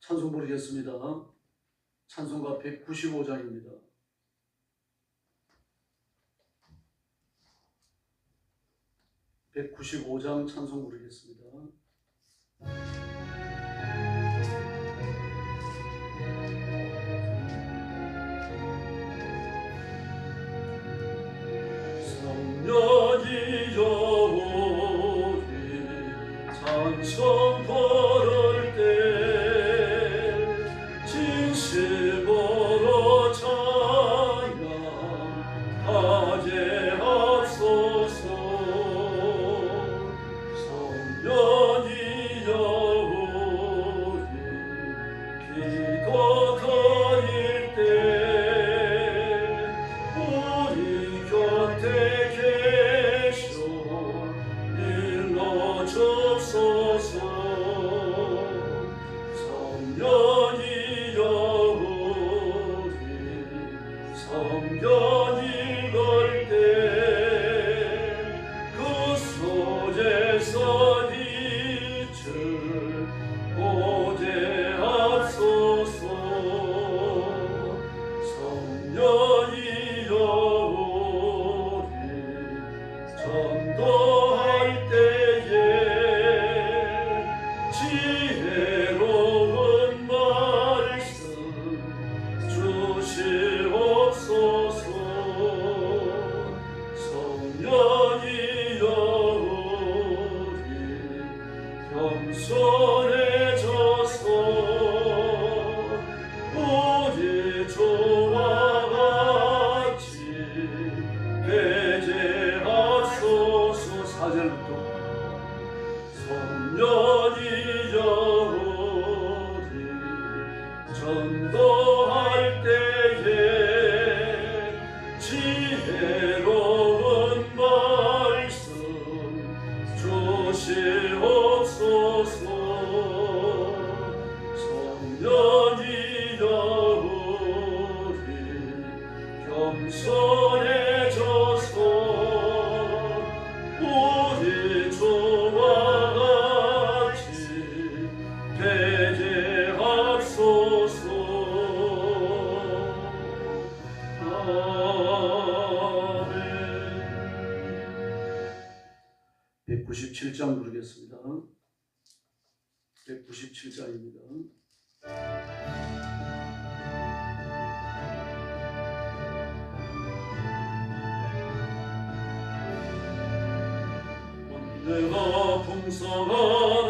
찬송 부르겠습니다. 찬송가 195장입니다. 195장 찬송 부르겠습니다. 성년이 여호리 찬송 부를 때 진실보로 찬양하게 하소서. 성년이 여호리 기도 드릴 때 우리 곁에 주옵소서. 성년이 여호리 성년 읽을 때 그 소재서 빛을 보게 하소서. 성년이 여호리 전도할 때에 지혜로운 말씀 주시옵소서. 성년이 여호리 겸손해져서 우리 주와 같이 되게 하소서. 4절부터 성년이 여호리 전도할 때에 지혜로운 말씀 주시옵소서. 성년이 여호리 겸손해져서 우리 주와 같이 되게 하소서. 아멘. 197장 부르겠습니다. 197장입니다. 내가 풍성한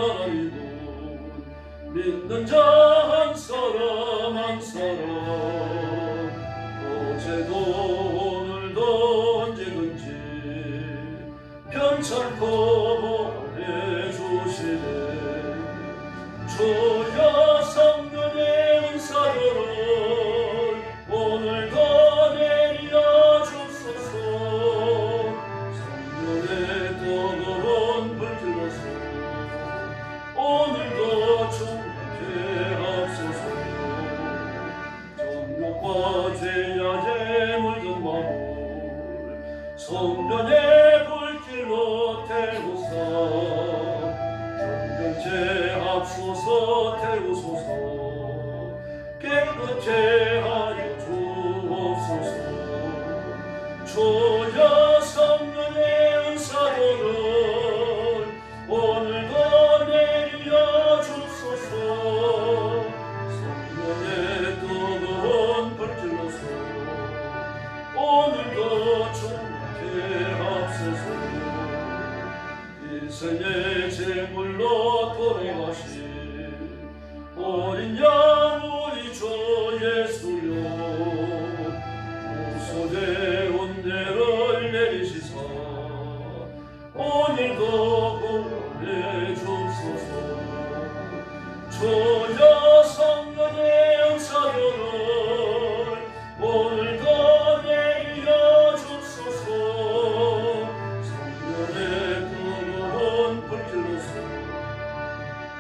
하나님은 믿는 자 한 사람 한 사람 어제도 오늘도 언제든지 편찮고 보내주시네. 주여 성령의 은사들을 오늘도 내려 주소서. 성령의 뜨거운 불길로서 오늘도 충만케 하소서. 정욕과 죄악에 물든 마음을 성령의 불길로 태우사 정결케 하소서. 태우소서. 깨끗게 하여 주옵소서. 주여 성령의 은사들을 오늘도 내려 주소서. 성령의 뜨거운 불길로서 오늘도 충만케 하소서. 일생의 제물로 돌아가신 어린 양 우리 주 예수여 구속의 은혜를 내리시사 오늘도 구원해 주소서. 주여 성령의 은사들을 오늘도 내려 주소서. 성령의 뜨거운 불길로서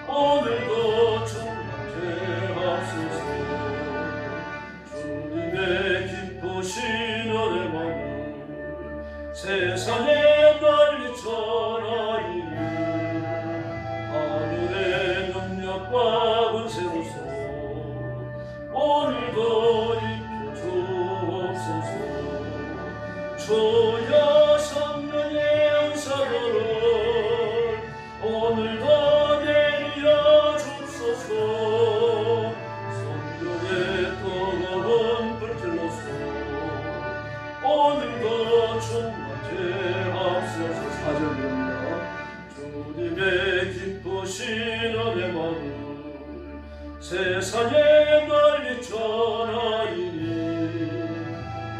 오늘도 충만케 하소서. 주님의 기쁘신 은혜만을 세상에 널리 전하이니 하늘의 능력과 은세로서 세상에 널리 전하리니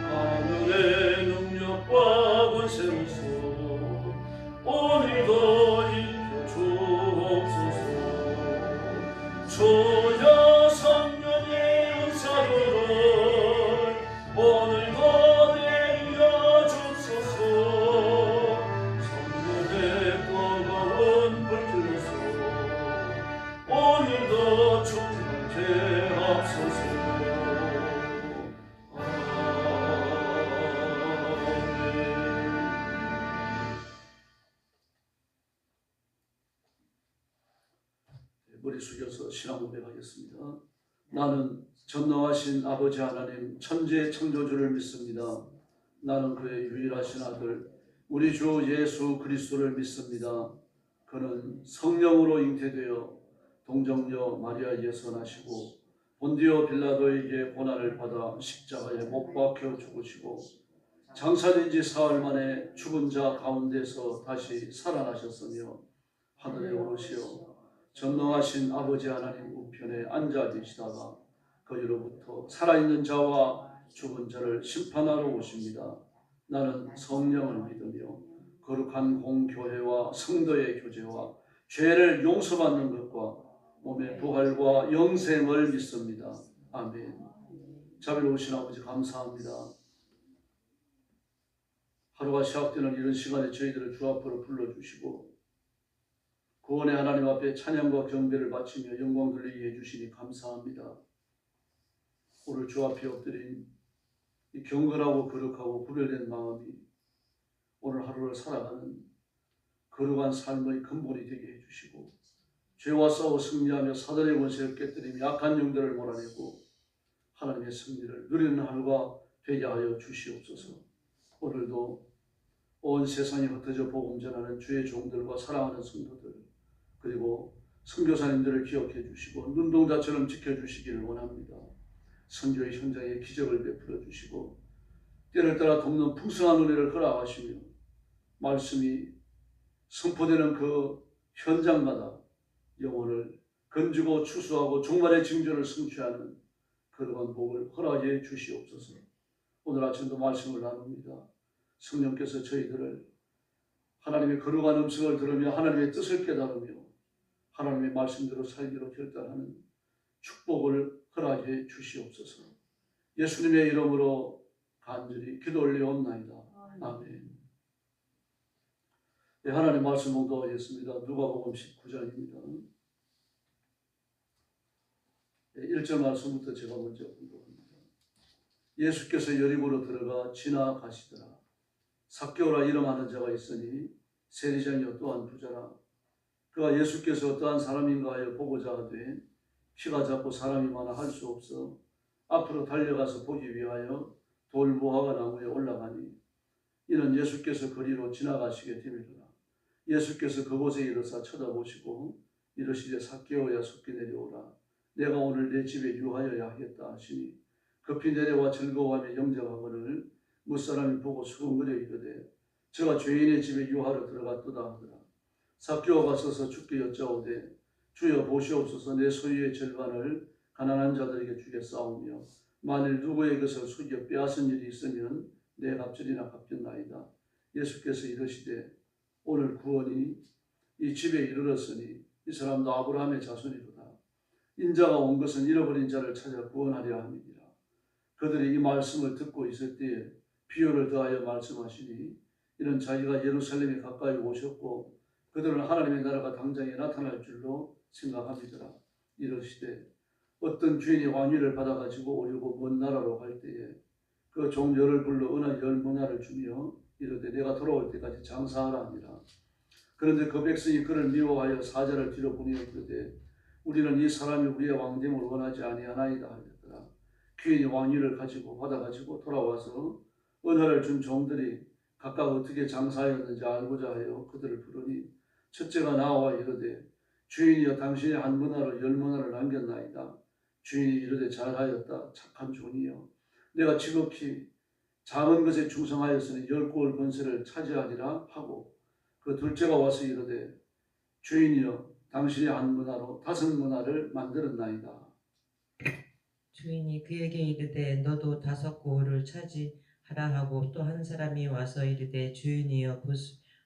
하늘의 능력과 권세로서 오늘도 일켜 주옵소서. 주여 성령의 은사를 오늘도 내려 주소서. 성령의 뜨거운 불길로서 오늘도 충만케 하소서. 머리 숙여서 신앙 고백하겠습니다. 나는 전능하신 아버지 하나님 천지의 창조주를 믿습니다. 나는 그의 유일하신 아들 우리 주 예수 그리스도를 믿습니다. 그는 성령으로 잉태되어 동정녀 마리아에서 나시고 본디오 빌라도에게 고난을 받아 십자가에 못 박혀 죽으시고 장사된 지 사흘 만에 죽은 자 가운데서 다시 살아나셨으며 하늘에 오르시어 전능하신 아버지 하나님 우편에 앉아 계시다가 거기로부터 살아있는 자와 죽은 자를 심판하러 오십니다. 나는 성령을 믿으며 거룩한 공교회와 성도의 교제와 죄를 용서받는 것과 몸의 부활과 영생을 믿습니다. 아멘. 자비로우신 아버지 감사합니다. 하루가 시작되는 이런 시간에 저희들을 주 앞으로 불러주시고 구원의 하나님 앞에 찬양과 경배를 바치며 영광 돌리게 해주시니 감사합니다. 오늘 주 앞에 엎드린 이 경건하고 거룩하고 구별된 마음이 오늘 하루를 살아가는 거룩한 삶의 근본이 되게 해주시고 죄와 싸워 승리하며 사단의 권세를 깨뜨리며 약한 영들을 몰아내고 하나님의 승리를 누리는 하루가 되게 하여 주시옵소서. 오늘도 온 세상에 흩어져 복음 전하는 주의 종들과 사랑하는 성도들 그리고 선교사님들을 기억해 주시고 눈동자처럼 지켜주시기를 원합니다. 선교의 현장에 기적을 베풀어 주시고 때를 따라 돕는 풍성한 은혜를 허락하시며 말씀이 선포되는 그 현장마다 영혼을 건지고 추수하고 종말의 징조를 성취하는 그러한 복을 허락해 주시옵소서. 오늘 아침도 말씀을 나눕니다. 성령께서 저희들을 하나님의 거룩한 음성을 들으며 하나님의 뜻을 깨달으며 하나님의 말씀대로 살기로 결단하는 축복을 허락해 주시옵소서. 예수님의 이름으로 간절히 기도 올려옵나이다. 아멘. 네, 하나님 말씀 봉독하겠습니다. 누가복음 19장입니다. 1절 말씀부터 제가 먼저 봉독합니다. 예수께서 여리고로 들어가 지나가시더라. 삭개오라 이름하는 자가 있으니 세리장이요 또한 부자라. 그가 예수께서 어떠한 사람인가 하여 보고자 하되 키가 작고 사람이 많아 할 수 없어 앞으로 달려가서 보기 위하여 돌 무화과 나무에 올라가니 이는 예수께서 거리로 지나가시게 됨이더라. 예수께서 그곳에 이르사 쳐다보시고 이르시되 삭개오야 속히 내려오라. 내가 오늘 내 집에 유하여야 하겠다 하시니 급히 내려와 즐거워하며 영접하거늘 무사람이 보고 수군거려 이르되 저가 죄인의 집에 유하러 들어갔도다 하더라. 삭개오가 서서 주께 여짜오되 주여 보시옵소서. 내 소유의 절반을 가난한 자들에게 주겠사오며 만일 누구의 것을 속여 빼앗은 일이 있으면 내 갑절이나 갚겠나이다. 예수께서 이르시되 오늘 구원이 이 집에 이르렀으니 이 사람도 아브라함의 자손이로다. 인자가 온 것은 잃어버린 자를 찾아 구원하려 함이니라. 그들이 이 말씀을 듣고 있을 때에 비유를 더하여 말씀하시니 이는 자기가 예루살렘에 가까이 오셨고 그들은 하나님의 나라가 당장에 나타날 줄로 생각합니다. 이르시되 어떤 주인이 왕위를 받아가지고 오려고 먼 나라로 갈 때에 그 종 열을 불러 은하 10문화를 주며 이르되 내가 돌아올 때까지 장사하라 하니라. 그런데 그 백성이 그를 미워하여 사자를 뒤로 보내어 이르되 우리는 이 사람이 우리의 왕됨을 원하지 아니하나이다 하였더라. 귀인이 왕위를 받아가지고 돌아와서 은하를 준 종들이 각각 어떻게 장사하였는지 알고자 하여 그들을 부르니 첫째가 나와 이르되 주인이여 당신의 한 문화로 10문화를 남겼나이다. 주인이 이르되 잘하였다. 착한 종이여 내가 지극히 작은 것에 충성하였으니 10고을 권세를 차지하리라 하고 그 둘째가 와서 이르되 주인이여 당신의 한 문화로 5문화를 만들었나이다. 주인이 그에게 이르되 너도 5고을을 차지하라 하고 또 한 사람이 와서 이르되 주인이여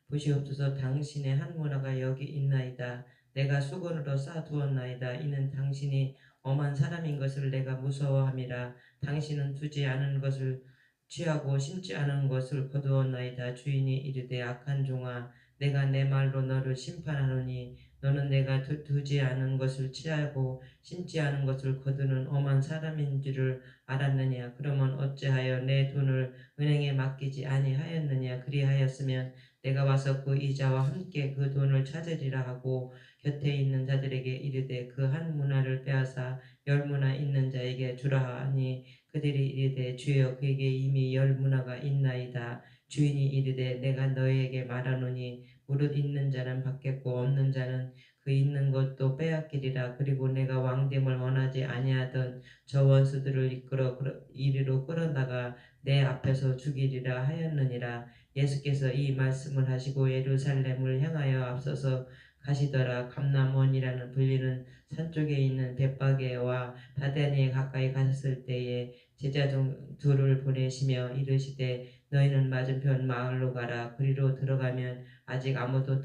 보시옵소서 당신의 한 문화가 여기 있나이다. 내가 수건으로 싸두었나이다. 이는 당신이 엄한 사람인 것을 내가 무서워함이라. 당신은 두지 않은 것을 취하고 심지 않은 것을 거두었나이다. 주인이 이르되 악한 종아 내가 내 말로 너를 심판하노니 너는 내가 두지 않은 것을 취하고 심지 않은 것을 거두는 엄한 사람인 줄을 알았느냐. 그러면 어찌하여 내 돈을 은행에 맡기지 아니하였느냐. 그리하였으면 내가 와서 그 이자와 함께 그 돈을 찾으리라 하고 곁에 있는 자들에게 이르되 그 한 문화를 빼앗아 10문화 있는 자에게 주라 하니 그들이 이르되 주여 그에게 이미 10문화가 있나이다. 주인이 이르되 내가 너희에게 말하노니 무릇 있는 자는 받겠고 없는 자는 그 있는 것도 빼앗기리라. 그리고 내가 왕됨을 원하지 아니하던 저 원수들을 이리로 끌어다가 내 앞에서 죽이리라 하였느니라. 예수께서 이 말씀을 하시고 예루살렘을 향하여 앞서서 가시더라. 감람원이라는 불리는 산 쪽에 있는 벳바게와 바다니에 가까이 가셨을 때에 제자 둘을 보내시며 이르시되 너희는 맞은편 마을로 가라. 그리로 들어가면 아직 아무도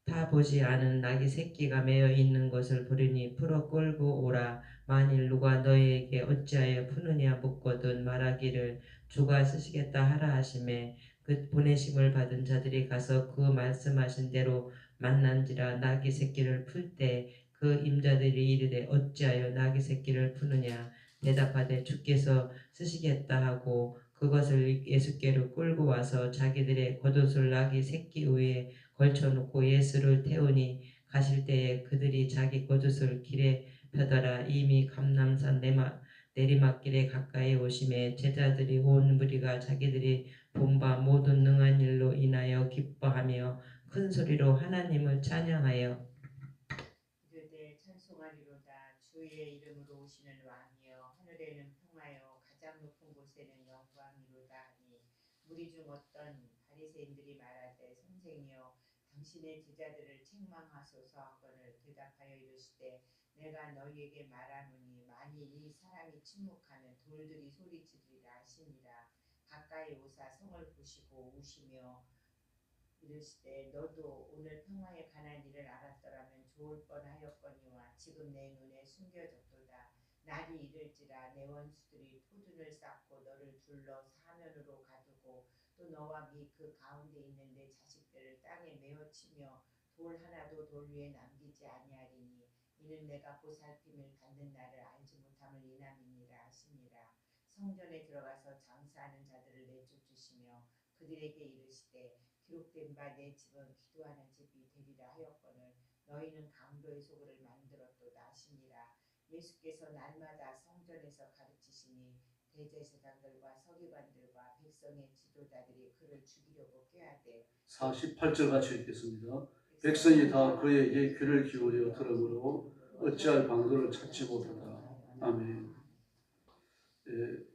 타보지 않은 낙이 새끼가 매어 있는 것을 보리니 풀어 끌고 오라. 만일 누가 너희에게 어찌하여 푸느냐 묻거든 말하기를 주가 쓰시겠다 하라 하시매 그 보내심을 받은 자들이 가서 그 말씀하신 대로 만난지라. 낙이 새끼를 풀 때 그 임자들이 이르되 어찌하여 낙이 새끼를 푸느냐 대답하되 주께서 쓰시겠다 하고 그것을 예수께로 끌고 와서 자기들의 겉옷을 낙이 새끼 위에 걸쳐놓고 예수를 태우니 가실 때에 그들이 자기 겉옷을 길에 펴더라. 이미 감람산 내리막길에 가까이 오심에 제자들이 온 무리가 자기들이 본 바 모든 능한 일로 인하여 기뻐하며 큰 소리로 하나님을 찬양하여 이르되 찬송하리로다. 주의 이름으로 오시는 왕이여 하늘에는 평화여 가장 높은 곳에는 영광이로다 하니 무리 중 어떤 바리새인들이 말하되 선생이여 당신의 제자들을 책망하소서 하거늘 대답하여 이르시되 내가 너희에게 말하노니 만일 이 사람이 침묵하면 돌들이 소리치리라 하시니라. 가까이 오사 성을 보시고 우시며 이르시되 너도 오늘 평화에 관한 일을 알았더라면 좋을 뻔하였거니와 지금 내 눈에 숨겨졌도다. 날이 이를지라 내 원수들이 포둔을 쌓고 너를 둘러 사면으로 가두고 또 너와 및 그 가운데 있는 내 자식들을 땅에 메어치며 돌 하나도 돌 위에 남기지 아니하리니 이는 내가 보살핌을 받는 날을 알지 못함을 인함이니라 하시니라. 성전에 들어가서 장사하는 자들을 내쫓으시며 그들에게 이르시되 기록된 바 내 집은 기도하는 집이 되리라 하였거늘 너희는 강도의 소굴을 만들었도다 하시니라. 예수께서 날마다 성전에서 가르치시니 대제사장들과 서기관들과 백성의 지도자들이 그를 죽이려고 꾀하되 48절 같이 읽겠습니다. 백성이 다 그에게 귀를 기울여 들으므로 어찌할 방도를 찾지 못하더라. 아멘.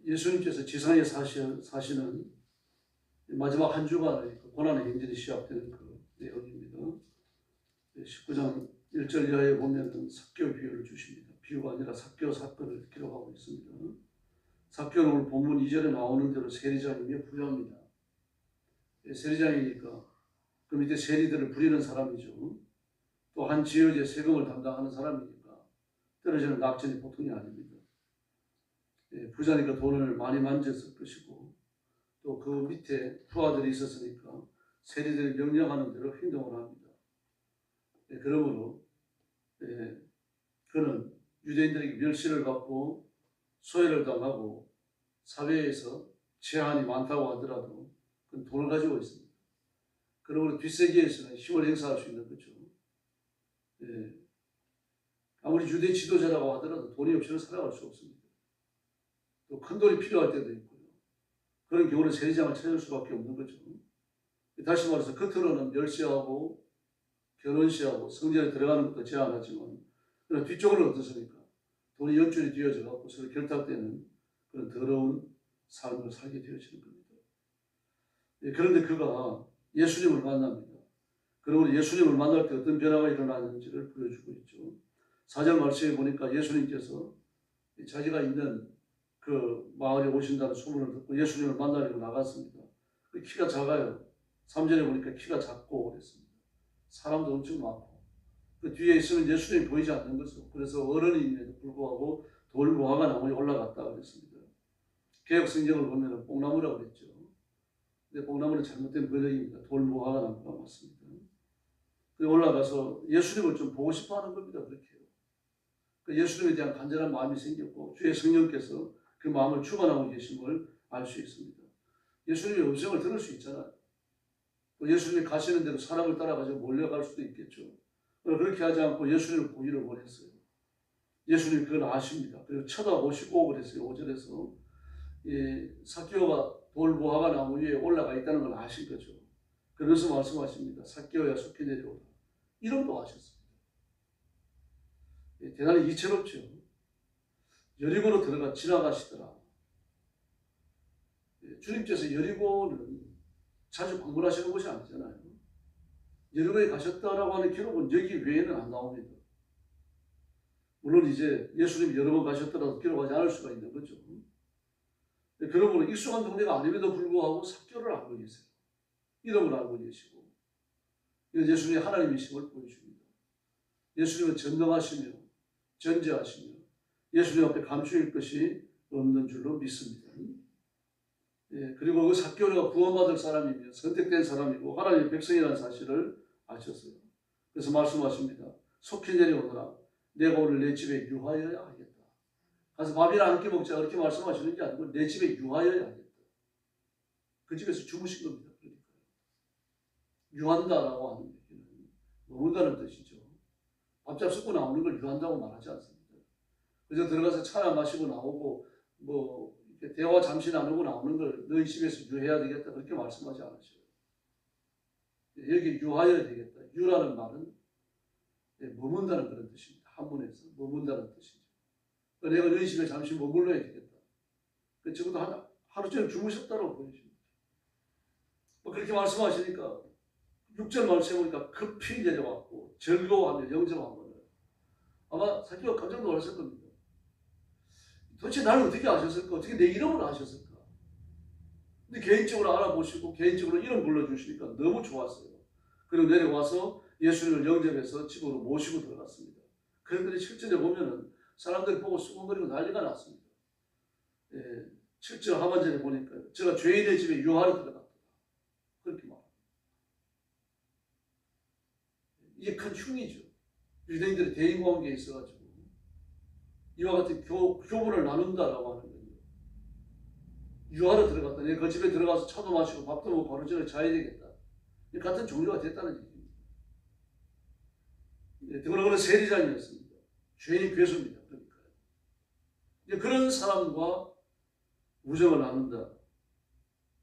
예수님께서 지상에 사시는 마지막 한 주간의 고난의 행진이 시작되는 그 내용입니다. 19장 1절 이하에 보면 삭개오 비유를 주십니다. 비유가 아니라 삭개오 사건을 기록하고 있습니다. 삭개오는 오늘 본문 2절에 나오는 대로 세리장이며 부자입니다. 세리장이니까 그 밑에 세리들을 부리는 사람이죠. 또 한 지역의 세금을 담당하는 사람이니까 떨어지는 낙전이 보통이 아닙니다. 부자니까 돈을 많이 만졌을 것이고 또 그 밑에 부하들이 있었으니까 세리들이 명령하는 대로 행동을 합니다. 그러므로 그는 유대인들에게 멸시를 받고 소외를 당하고 사회에서 제한이 많다고 하더라도 그는 돈을 가지고 있습니다. 그러므로 뒷세계에서는 힘을 행사할 수 있는 거죠. 아무리 유대 지도자라고 하더라도 돈이 없이는 살아갈 수 없습니다. 또 큰 돈이 필요할 때도 있고요. 그런 경우는 세리장을 찾을 수밖에 없는 거죠. 다시 말해서 겉으로는 멸시하고 결혼시하고 성전에 들어가는 것도 제한하지만 그러나 뒤쪽으로는 어떻습니까? 돈이 연줄이 되어져 갖고 서로 결탁되는 그런 더러운 삶을 살게 되어지는 겁니다. 그런데 그가 예수님을 만납니다. 그러므로 예수님을 만날 때 어떤 변화가 일어나는지를 보여주고 있죠. 4절 말씀에 보니까 예수님께서 자기가 있는 그 마을에 오신다는 소문을 듣고 예수님을 만나려고 나갔습니다. 그 키가 작아요. 3절에 보니까 키가 작고 그랬습니다. 사람도 엄청 많고 그 뒤에 있으면 예수님이 보이지 않는 거죠. 그래서 어른임에도 불구하고 돌무화과 나무에 올라갔다 그랬습니다. 개혁 성경을 보면 뽕나무라고 그랬죠. 근데 뽕나무는 잘못된 번역입니다. 돌무화과 나무가 맞습니다. 그래서 올라가서 예수님을 좀 보고 싶어 하는 겁니다. 그렇게요. 그 예수님에 대한 간절한 마음이 생겼고 주의 성령께서 그 마음을 주관하고 계심을 알 수 있습니다. 예수님의 음성을 들을 수 있잖아요. 또 예수님이 가시는 대로 사람을 따라가지고 몰려갈 수도 있겠죠. 그렇게 하지 않고 예수님을 보기를 원했어요. 예수님이 그걸 아십니다. 그리고 쳐다보시고 그랬어요. 5절에서 삭개오가 돌무화과 나무 위에 올라가 있다는 걸 아신 거죠. 그래서 말씀하십니다. 삭개오야 속히 내려오라. 이름도 아셨습니다. 대단히 이채롭죠. 여리고로 들어가 지나가시더라. 주님께서 여리고는 자주 방문하시는 곳이 아니잖아요. 여리고에 가셨다라고 하는 기록은 여기 외에는 안 나옵니다. 물론 이제 예수님이 여러 번 가셨더라도 기록하지 않을 수가 있는 거죠. 그러므로 익숙한 동네가 아님에도 불구하고 삭개오를 알고 계세요. 이름을 알고 계시고 예수님이 하나님이심을 보여줍니다. 예수님은 전능하시며 전지하시며 예수님 앞에 감추일 것이 없는 줄로 믿습니다. 그리고 그 삭개오가 구원받을 사람이며 선택된 사람이고 하나님의 백성이라는 사실을 아셨어요. 그래서 말씀하십니다. 속히 내려오너라. 내가 오늘 내 집에 유하여야 하겠다. 가서 밥이나 함께 먹자 그렇게 말씀하시는 게 아니고 내 집에 유하여야 하겠다. 그 집에서 주무신 겁니다. 그러니까 유한다라고 하는 얘기는 머문다는 뜻이죠. 밥잡 섞고 나오는 걸 유한다고 말하지 않습니다. 그래서 들어가서 차나 마시고 나오고 뭐 이렇게 대화 잠시 나누고 나오는 걸 너희 집에서 유해야 되겠다 그렇게 말씀하지 않으셔요. 여기 유하여야 되겠다. 유라는 말은 머문다는 그런 뜻입니다. 한문에서 머문다는 뜻이죠. 내가 너희 집에 잠시 머물러야 되겠다. 적어도 하루 종일 주무셨다고 보여집니다. 그렇게 말씀하시니까 6절 말씀해 보니까 급히 내려왔고 즐거워하며 영접하며 아마 삭개오가 깜짝 놀랐을 겁니다. 도대체 나를 어떻게 아셨을까? 어떻게 내 이름을 아셨을까? 근데 개인적으로 알아보시고 개인적으로 이름 불러주시니까 너무 좋았어요. 그리고 내려와서 예수님을 영접해서 집으로 모시고 들어갔습니다. 그런데 실제로 보면은 사람들이 보고 수군거리고 난리가 났습니다. 7절 하반절에 보니까 제가 죄인의 집에 유하러 들어갔다. 그렇게 말합니다. 이게 큰 흉이죠. 유대인들의 대인관계에 있어가지고 이와 같은 교분을 나눈다라고 하는 거예요. 유하러 들어갔다. 내가 그 집에 들어가서 차도 마시고 밥도 먹고 바로 전에 자야 되겠다. 같은 종류가 됐다는 얘기입니다. 드러그는 세리장이었습니다. 죄인이 괴수입니다. 그러니까요. 그런 사람과 우정을 나눈다.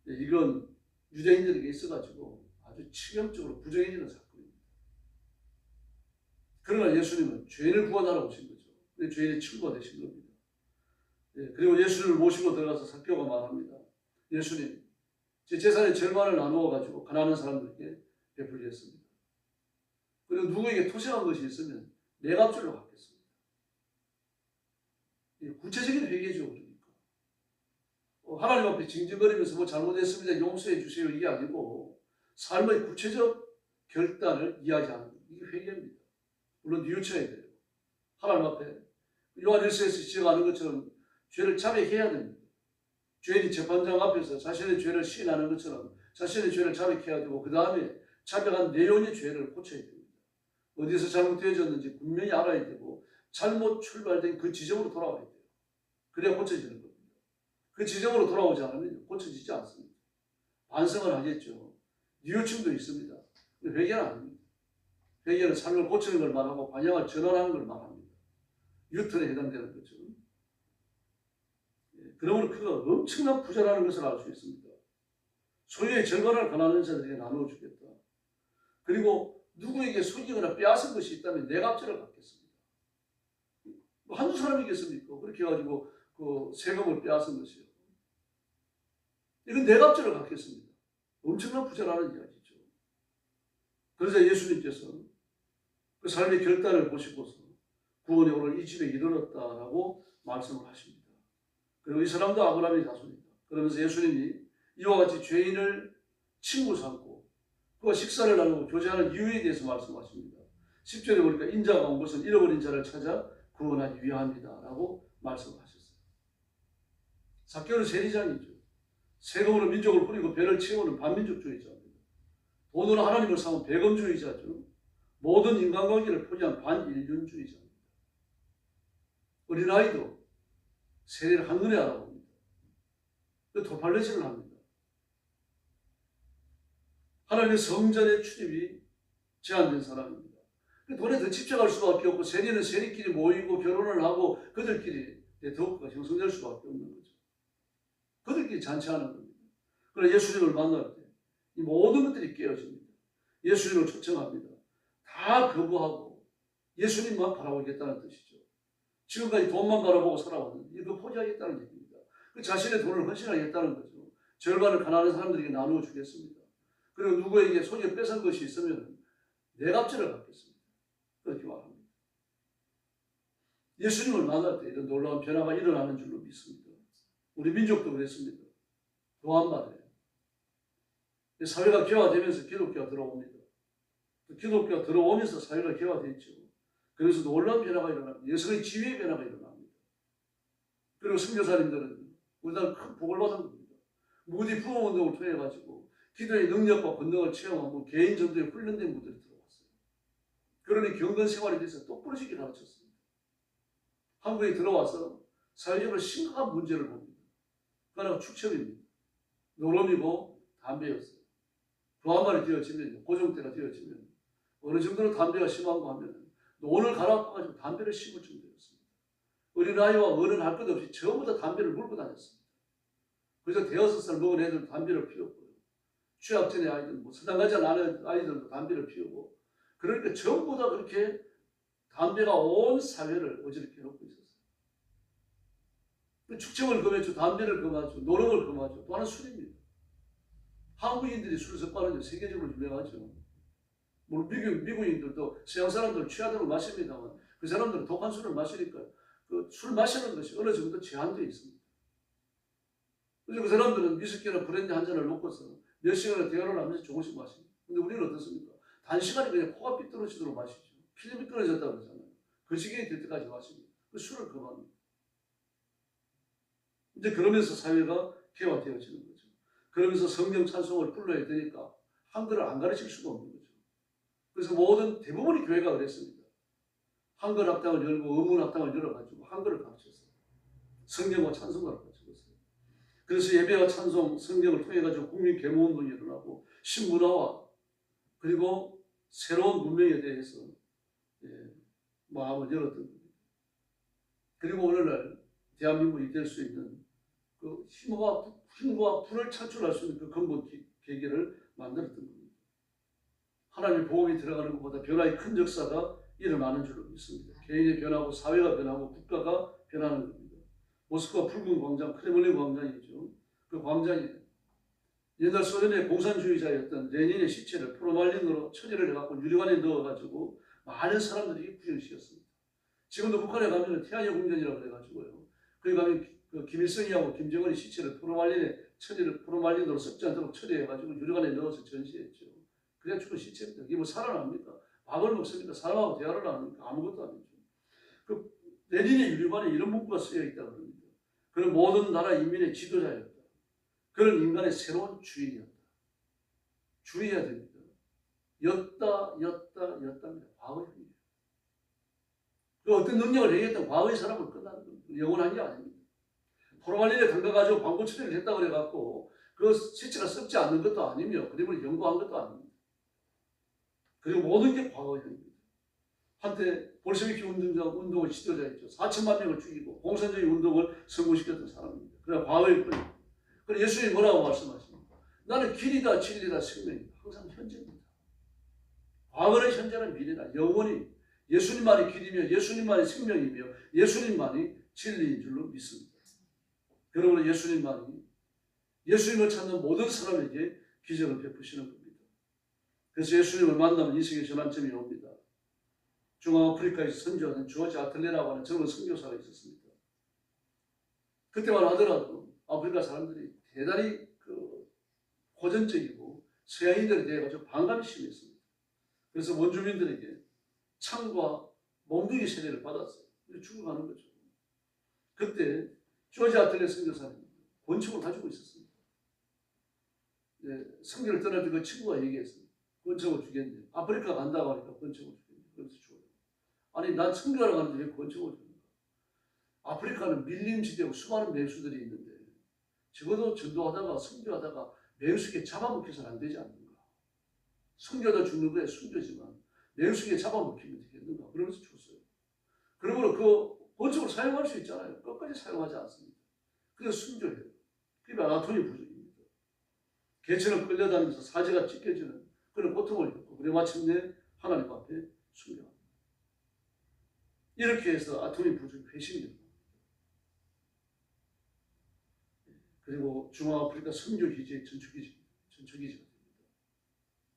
이건 유대인들에게 있어가지고 아주 치명적으로 부정해지는 사건입니다. 그러나 예수님은 죄인을 구원하러 오신 거죠. 죄인의 친구가 되신 겁니다. 그리고 예수님을 모시고 들어가서 삭개오가 말합니다. 예수님, 제 재산의 절반을 나누어 가지고 가난한 사람들에게 베풀겠습니다. 그리고 누구에게 토색한 것이 있으면 네 값줄로 갚겠습니다. 구체적인 회개죠. 그러니까 하나님 앞에 징징거리면서 뭐 잘못했습니다 용서해 주세요 이게 아니고 삶의 구체적 결단을 이야기하는 이게 회개입니다. 물론 뉘우쳐야 돼요. 하나님 앞에 요한 1서에서 지적하는 것처럼 죄를 자백해야 됩니다. 죄인이 재판장 앞에서 자신의 죄를 시인하는 것처럼 자신의 죄를 자백해야 되고 그 다음에 자백한 내용의 죄를 고쳐야 됩니다. 어디서 잘못되어졌는지 분명히 알아야 되고 잘못 출발된 그 지점으로 돌아와야 돼요. 그래야 고쳐지는 겁니다. 그 지점으로 돌아오지 않으면 고쳐지지 않습니다. 반성을 하겠죠. 뉘우침도 있습니다. 회개는 아닙니다. 회개는 삶을 고치는 걸 말하고 방향을 전환하는 걸 말합니다. 유턴에 해당되는 거죠. 그러므로 그가 엄청난 부자라는 것을 알 수 있습니다. 소유의 절반을 가난한 자들에게 나누어 주겠다. 그리고 누구에게 속이거나 빼앗은 것이 있다면 내 값절을 갚겠습니다. 뭐 한두 사람이겠습니까? 그렇게 해가지고 그 세금을 빼앗은 것이요. 이건 내 값절을 갚겠습니다. 엄청난 부자라는 이야기죠. 그러자 예수님께서 그 삶의 결단을 보시고서 구원이 오늘 이 집에 이르렀다라고 말씀을 하십니다. 그리고 이 사람도 아브라함의 자손이다. 그러면서 예수님이 이와 같이 죄인을 친구 삼고 그와 식사를 나누고 교제하는 이유에 대해서 말씀하십니다. 10절에 보니까 인자가 온 것은 잃어버린 자를 찾아 구원하기 위함이다라고 말씀하셨어요. 삭개오는 세리장이죠. 세금으로 민족을 뿌리고 배를 채우는 반민족주의자입니다. 돈으로 하나님을 삼은 배검주의자죠. 모든 인간관계를 포기한 반인륜주의자입니다. 어린아이도 세리를 한눈에 알아봅니다. 도팔레질을 합니다. 하나님의 성전의 출입이 제한된 사람입니다. 돈에 더 집착할 수밖에 없고 세리는 세리끼리 모이고 결혼을 하고 그들끼리 네트워크가 형성될 수밖에 없는 거죠. 그들끼리 잔치하는 겁니다. 그러나 예수님을 만날 때 이 모든 것들이 깨어집니다. 예수님을 초청합니다. 다 거부하고 예수님만 바라보겠다는 뜻이죠. 지금까지 돈만 바라보고 살아왔는데 이거 포기하겠다는 얘기입니다. 그 자신의 돈을 헌신하겠다는 거죠. 절반을 가난한 사람들에게 나누어 주겠습니다. 그리고 누구에게 손에 뺏은 것이 있으면 내 값지를 갚겠습니다. 그렇게 말합니다. 예수님을 만날 때 이런 놀라운 변화가 일어나는 줄로 믿습니다. 우리 민족도 그랬습니다. 또한 말이에요. 사회가 개화되면서 기독교가 들어옵니다. 기독교가 들어오면서 사회가 개화됐죠. 그래서 놀라운 변화가 일어납니다. 여성의 지위의 변화가 일어납니다. 그리고 선교사님들은 우리나라 큰 복을 받은 겁니다. 무디 부흥운동을 통해 가지고 기도의 능력과 권능을 체험하고 개인 전도에 훈련된 분들이 들어왔어요. 그러니 경건 생활에 대해서 똑부러지게 가르쳤습니다. 한국에 들어와서 사회적으로 심각한 문제를 봅니다. 그 하나가 축첩입니다. 노름이고 담배였어요. 도안말이 되어지면, 고정때가 되어지면 어느 정도로 담배가 심한가 하면 논을 갈아엎어가지고 담배를 심을 정도였습니다. 어린아이와 어른 할 것 없이 전부 다 담배를 물고 다녔습니다. 그래서 대여섯 살 먹은 애들 담배를 피웠고요. 취업 전의 아이들, 서당 가지 않은 아이들도 담배를 피우고, 그러니까 전부 다 그렇게 담배가 온 사회를 어지럽게 해놓고 있었어요. 축정을 금하죠, 담배를 금하죠, 노름을 금하죠, 또 하나는 술입니다. 한국인들이 술을 섭하는 게 세계적으로 유명하죠. 물론 미국인들도 서양 사람들 취하는 걸 마십니다만 그 사람들은 독한 술을 마시니까 그 술 마시는 것이 어느 정도 제한되어 있습니다. 그래서 그 사람들은 위스키나 브랜디 한 잔을 놓고서 몇 시간을 대화를 하면서 조금씩 마십니다. 근데 우리는 어떻습니까? 단시간에 그냥 코가 삐뚤어지도록 마시죠. 필름이 끊어졌다고 그러잖아요. 그 시기에 될 때까지 마십니다. 그 술을 그만합니다. 이제 그러면서 사회가 개화되어지는 거죠. 그러면서 성경 찬송을 불러야 되니까 한글을 안 가르칠 수가 없는 거죠. 그래서 대부분의 교회가 그랬습니다. 한글 학당을 열고 의문 학당을 열어가지고 한글을 가르쳤어요. 성경과 찬송가를 가르쳤어요. 그래서 예배와 찬송, 성경을 통해 가지고 국민 계몽운동이 일어나고 신문화와 그리고 새로운 문명에 대해서 마음을 열었던 겁니다. 그리고 오늘날 대한민국이 될 수 있는 그 힘과 불을 창출할 수 있는 그 근본 계기를 만들었던 겁니다. 하나님의 복음이 들어가는 것보다 변화의 큰 역사가 일어나는 줄로 믿습니다. 개인이 변하고 사회가 변하고 국가가 변하는 겁니다. 모스크바 붉은 광장, 크레물린 광장이죠. 그 광장에 옛날 소련의 공산주의자였던 레닌의 시체를 포르말린으로 처리를 해갖고 유리관에 넣어가지고 많은 사람들이 구경시켰습니다. 지금도 북한에 가면 태안의 궁전이라고 그래가지고요. 거기 가면 그 김일성이하고 김정은의 시체를 포르말린으로 썩지 않도록 처리해가지고 유리관에 넣어서 전시했죠. 그냥 죽은 시체입니다. 이게 뭐 살아납니까? 밥을 먹습니까? 사람하고 대화를 합니까? 아무것도 아니죠. 그 레닌의 유리관에 이런 문구가 쓰여 있다고 합니다. 그는 모든 나라 인민의 지도자였다. 그런 인간의 새로운 주인이었다. 주의해야 됩니다. 였다입니다. 과거형이에요. 그 어떤 능력을 행했던 과거의 사람은 끝나는 겁니다. 영원한 게 아닙니다. 포르말린에 담가가지고 방부 처리를 했다고 그래갖고 그 시체가 썩지 않는 것도 아니며 그림을 연구한 것도 아닙니다. 그리고 모든 게 과거형입니다. 한때 볼셰비키 운동의 지도자였죠. 4천만 명을 죽이고 공산주의 운동을 성공시켰던 사람입니다. 그래 과거의 뿐입니다. 그래 예수님이 뭐라고 말씀하십니까? 나는 길이다 진리다 생명이다. 항상 현재입니다. 과거는 현재는 미래다. 영원히 예수님만이 길이며 예수님만이 생명이며 예수님만이 진리인 줄로 믿습니다. 여러분은 예수님을 찾는 모든 사람에게 기적을 베푸시는 겁니다. 그래서 예수님을 만나면 인생의 전환점이 옵니다. 중앙아프리카에서 선교하는 조지 아틀레라고 하는 젊은 선교사가 있었습니다. 그때만 하더라도 아프리카 사람들이 대단히 호전적이고 서양인들에 대해 가지고 반감이 심했습니다. 그래서 원주민들에게 창과 몽둥이 세례를 받았어요. 죽어가는 거죠. 그때 조지 아틀레 선교사는 권총을 가지고 있었습니다. 선교를 떠날 때 그 친구가 얘기했습니다. 권총을 주겠네. 아프리카 간다고 하니까 권총을 주겠네. 그래서 줘요. 아니 난 선교하러 가는데 왜 권총을 주는가? 아프리카는 밀림지대고 수많은 맹수들이 있는데 적어도 전도하다가 선교하다가 맹수에게 잡아먹혀서는 안 되지 않는가? 선교하다 죽는 거야 순교지만 맹수에게 잡아먹히면 되겠는가? 그러면서 줬어요. 그러므로 그 권총을 사용할 수 있잖아요. 끝까지 사용하지 않습니다. 그래서 순교해요. 그게 아나토미 부족입니다. 개처럼 끌려다니면서 사지가 찢겨지는 그런 고통을 겪고 그래 마침내 하나님 앞에 순교합니다. 이렇게 해서 아토미 부족이 회심이 됩니다. 그리고 중앙아프리카 선교기지의 전초기지가 됩니다.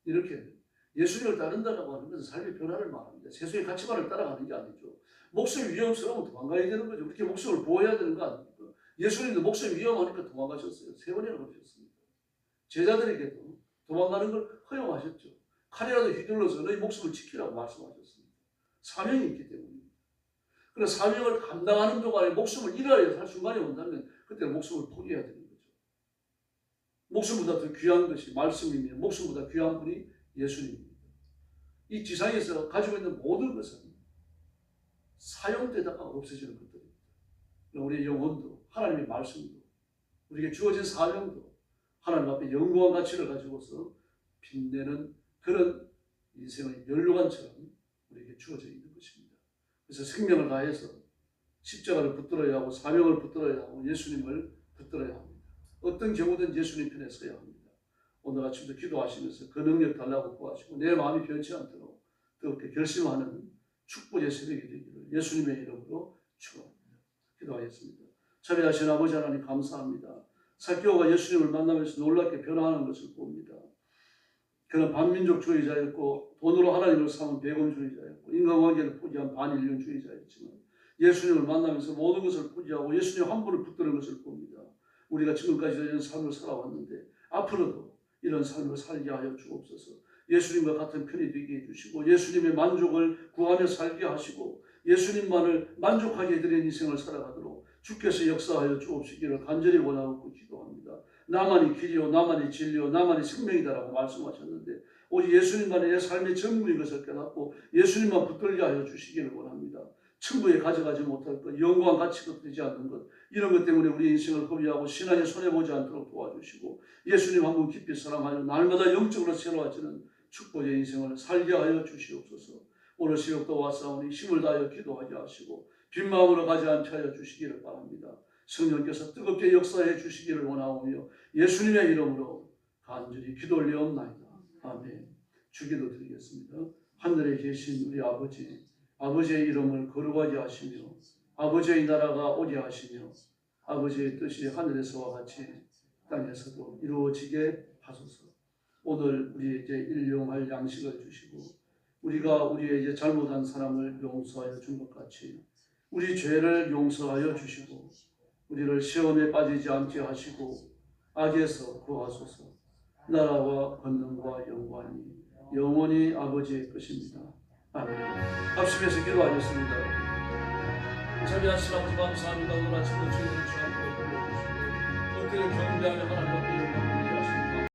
이렇게 예수님을 따른다고 하는 것은 삶의 변화를 말합니다. 세상의 가치관을 따라가는 게 아니죠. 목숨이 위험스러우면 도망가야 되는 거죠. 그렇게 목숨을 보호해야 되는 거 아닙니까? 예수님도 목숨이 위험하니까 도망가셨어요. 3번이나 그러셨습니다. 제자들에게도 도망가는 걸 허용하셨죠. 칼이라도 휘둘러서 너희 목숨을 지키라고 말씀하셨습니다. 사명이 있기 때문입니다. 그래서 사명을 감당하는 동안에 목숨을 잃어야 할 순간이 온다면 그때 목숨을 포기해야 되는 거죠. 목숨보다 더 귀한 것이 말씀이며 목숨보다 귀한 분이 예수님입니다. 이 지상에서 가지고 있는 모든 것은 사용되다가 없어지는 것들입니다. 우리의 영혼도 하나님의 말씀도 우리에게 주어진 사명도 하나님 앞에 영광 가치를 가지고서 빛내는 그런 인생의 연료관처럼 우리에게 주어져 있는 것입니다. 그래서 생명을 다해서 십자가를 붙들어야 하고 사명을 붙들어야 하고 예수님을 붙들어야 합니다. 어떤 경우든 예수님 편에 서야 합니다. 오늘 아침도 기도하시면서 그 능력 달라고 구하시고 내 마음이 변치 않도록 그렇게 결심하는 축복의 새벽이 되기를 예수님의 이름으로 축원합니다. 기도하겠습니다. 자비하신 아버지 하나님 감사합니다. 삭개오가 예수님을 만나면서 놀랍게 변화하는 것을 봅니다. 그는 반민족주의자였고 돈으로 하나님을 삼은 배금주의자였고 인간관계를 포기한 반인륜주의자였지만 예수님을 만나면서 모든 것을 포기하고 예수님 한 분을 붙드는 것을 봅니다. 우리가 지금까지 이런 삶을 살아왔는데 앞으로도 이런 삶을 살게 하여 주옵소서. 예수님과 같은 편이 되게 해주시고 예수님의 만족을 구하며 살게 하시고 예수님만을 만족하게 해드리는 인생을 살아가도록 주께서 역사하여 주옵시기를 간절히 원하고 기도합니다. 나만이 길이요 나만이 진리요 나만이 생명이다라고 말씀하셨는데 오직 예수님만이 내 삶의 전부인 것을 깨닫고 예수님만 붙들게 하여 주시기를 원합니다. 천국에 가져가지 못할 것, 영광 가치가 되지 않는 것 이런 것 때문에 우리 인생을 허비하고 신앙에 손해보지 않도록 도와주시고 예수님 한 분 깊이 사랑하여 날마다 영적으로 새로워지는 축복의 인생을 살게 하여 주시옵소서. 오늘 새벽도 왔사오니 힘을 다하여 기도하게 하시고 빈 마음으로 가지 않게 하여 주시기를 바랍니다. 성령께서 뜨겁게 역사해 주시기를 원하오며 예수님의 이름으로 간절히 기도 올리옵나이다. 아멘. 주기도 드리겠습니다. 하늘에 계신 우리 아버지, 아버지의 이름을 거룩하게 하시며 아버지의 나라가 오게 하시며 아버지의 뜻이 하늘에서와 같이 땅에서도 이루어지게 하소서. 오늘 우리에게 일용할 양식을 주시고 우리가 우리에게 잘못한 사람을 용서하여 준 것 같이 우리 죄를 용서하여 주시고 우리를 시험에 빠지지 않게 하시고 악에서 구하소서. 나라와 권능과 영광이 영원히 아버지의 것입니다. 아멘. 합심해서 기도하겠습니다. 자비하신 아버지 감사합니다. 오늘 아침도 주님을 주함으로 불러주시고 엎드려 경배하며 하나님